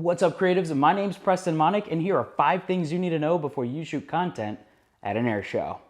What's up, creatives? My name's Preston Monick, and here are 5 things you need to know before you shoot content at an air show.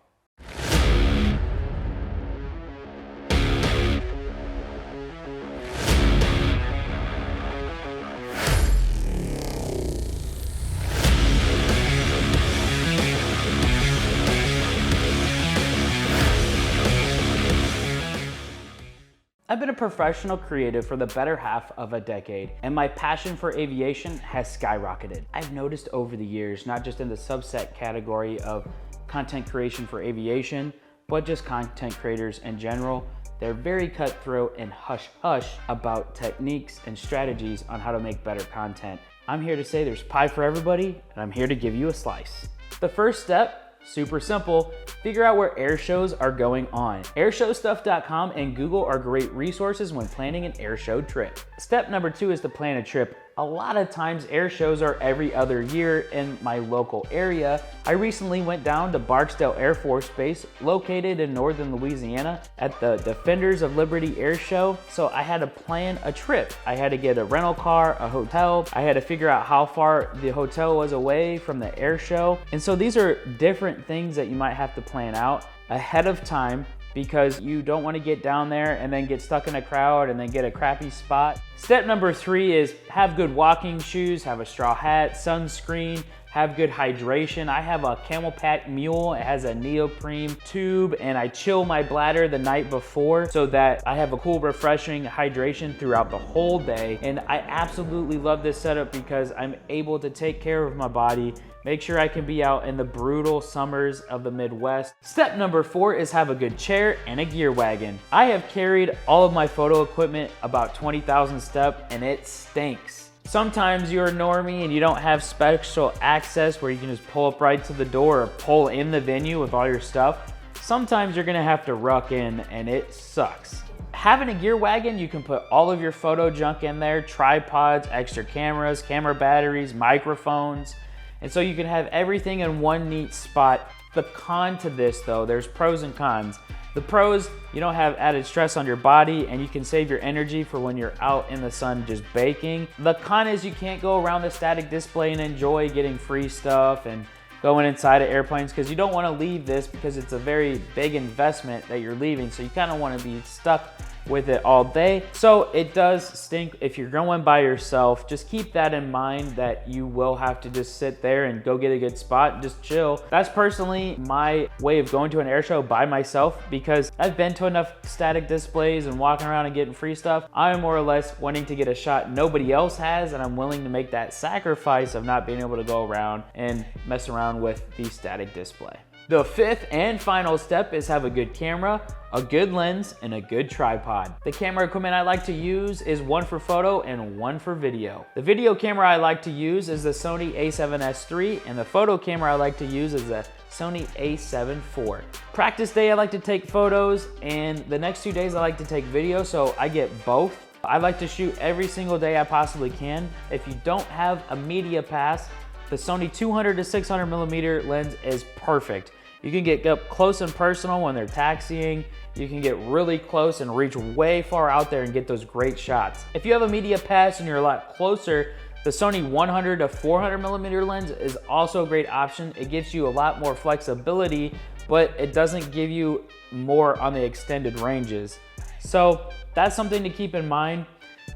I've been a professional creative for the better half of a decade, and my passion for aviation has skyrocketed. I've noticed over the years, not just in the subset category of content creation for aviation, but just content creators in general, they're very cutthroat and hush-hush about techniques and strategies on how to make better content. I'm here to say there's pie for everybody, and I'm here to give you a slice. The first step, super simple, figure out where air shows are going on. Airshowstuff.com and Google are great resources when planning an air show trip. Step number 2 is to plan a trip. A lot of times air shows are every other year in my local area. I recently went down to Barksdale Air Force Base, located in northern Louisiana, at the Defenders of Liberty Air Show. So I had to plan a trip. I had to get a rental car, a hotel. I had to figure out how far the hotel was away from the air show. And so these are different things that you might have to plan out ahead of time, because you don't want to get down there and then get stuck in a crowd and then get a crappy spot. Step number 3 is have good walking shoes, have a straw hat, sunscreen, have good hydration. I have a CAMELBAK MULE. It has a neoprene tube, and I chill my bladder the night before so that I have a cool, refreshing hydration throughout the whole day. And I absolutely love this setup because I'm able to take care of my body, make sure I can be out in the brutal summers of the Midwest. Step number 4 is have a good chair and a gear wagon. I have carried all of my photo equipment about 20,000 steps, and it stinks. Sometimes you're a normie and you don't have special access where you can just pull up right to the door or pull in the venue with all your stuff. Sometimes you're gonna have to ruck in, and it sucks. Having a gear wagon, you can put all of your photo junk in there, tripods, extra cameras, camera batteries, microphones, and so you can have everything in one neat spot. The con to this though, there's pros and cons. The pros, you don't have added stress on your body, and you can save your energy for when you're out in the sun just baking. The con is you can't go around the static display and enjoy getting free stuff and going inside of airplanes, because you don't want to leave this because it's a very big investment that you're leaving. So you kind of want to be stuck with it all day. So it does stink if you're going by yourself. Just keep that in mind, that you will have to just sit there and go get a good spot and just chill. That's personally my way of going to an air show by myself, because I've been to enough static displays and walking around and getting free stuff. I'm more or less wanting to get a shot nobody else has, and I'm willing to make that sacrifice of not being able to go around and mess around with the static display. The 5th and final step is have a good camera, a good lens, and a good tripod. The camera equipment I like to use is one for photo and one for video. The video camera I like to use is the Sony a7S III, and the photo camera I like to use is the Sony a7 IV. Practice day I like to take photos, and the next 2 days I like to take video, so I get both. I like to shoot every single day I possibly can. If you don't have a media pass, the Sony 200 to 600 millimeter lens is perfect. You can get up close and personal when they're taxiing. You can get really close and reach way far out there and get those great shots. If you have a media pass and you're a lot closer, the Sony 100 to 400 millimeter lens is also a great option. It gives you a lot more flexibility, but it doesn't give you more on the extended ranges. So that's something to keep in mind.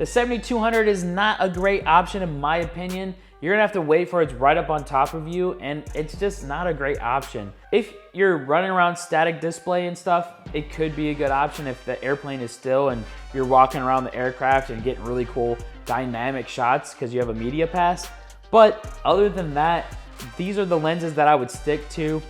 The 7200 is not a great option in my opinion. You're gonna have to wait for it's right up on top of you, and it's just not a great option. If you're running around static display and stuff, it could be a good option if the airplane is still and you're walking around the aircraft and getting really cool dynamic shots because you have a media pass. But other than that, these are the lenses that I would stick to.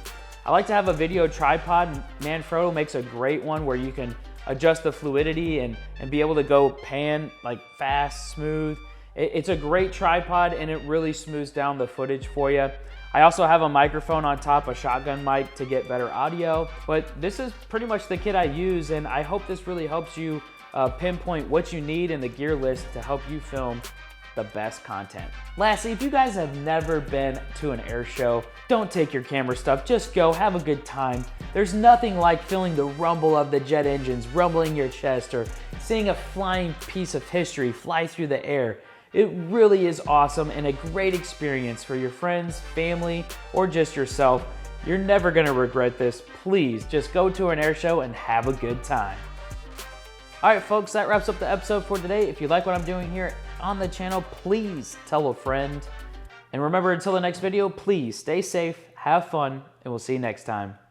I like to have a video tripod. Manfrotto makes a great one where you can adjust the fluidity and be able to go pan like fast, smooth. It's a great tripod, and it really smooths down the footage for you. I also have a microphone on top, a shotgun mic, to get better audio. But this is pretty much the kit I use, and I hope this really helps you pinpoint what you need in the gear list to help you film the best content. Lastly, if you guys have never been to an air show, don't take your camera stuff, just go, have a good time. There's nothing like feeling the rumble of the jet engines rumbling your chest, or seeing a flying piece of history fly through the air. It really is awesome and a great experience for your friends, family, or just yourself. You're never gonna regret this. Please just go to an air show and have a good time. All right, folks, that wraps up the episode for today. If you like what I'm doing here on the channel, please tell a friend. And remember, until the next video, please stay safe, have fun, and we'll see you next time.